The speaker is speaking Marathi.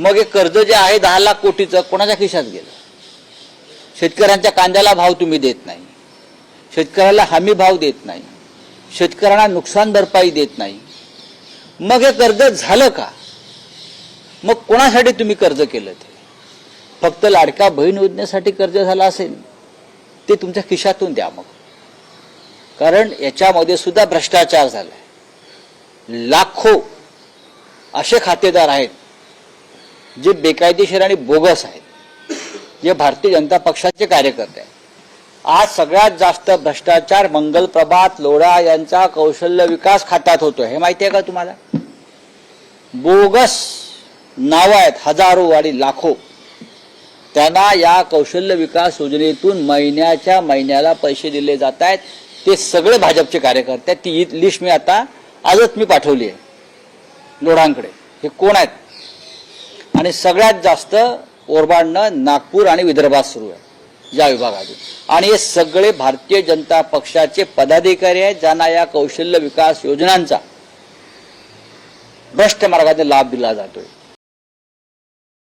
मग हे कर्ज जे आहे 10 लाख कोटीचं कोणाच्या खिशात गेलं? शेतकऱ्यांच्या कांद्याला भाव तुम्ही देत नाही, शेतकऱ्याला हमी भाव देत नाही, शेतकऱ्यांना नुकसान भरपाई देत नाही. मग हे कर्ज झालं का? मग कोणासाठी तुम्ही कर्ज केलं? ते फक्त लाडका बहीण योजनेसाठी कर्ज झालं असेल ते तुमच्या खिशातून द्या मग, कारण याच्यामध्ये सुद्धा भ्रष्टाचार झालाय. लाखो असे खातेदार आहेत जे बेकायदेशीर आणि बोगस आहेत, जे भारतीय जनता पक्षाचे कार्यकर्ते आहेत. आज सगळ्यात जास्त भ्रष्टाचार मंगल प्रभात लोढा यांचा कौशल्य विकास खात्यात होतोय. हे माहिती आहे का तुम्हाला? बोगस नाव आहेत हजारो आणि लाखो. त्यांना या कौशल्य विकास योजनेतून महिन्याच्या महिन्याला पैसे दिले जात आहेत. ते सगळे भाजपचे कार्यकर्ते आहेत. ती लिस्ट मी आता आजच मी पाठवली आहे लोढांकडे. हे कोण आहेत? आणि सगळ्यात जास्त ओरबाडणं नागपूर आणि विदर्भात सुरू आहे या विभागातून. आणि हे सगळे भारतीय जनता पक्षाचे पदाधिकारी आहेत ज्यांना या कौशल्य विकास योजनांचा भ्रष्ट मार्गाने लाभ दिला जातोय.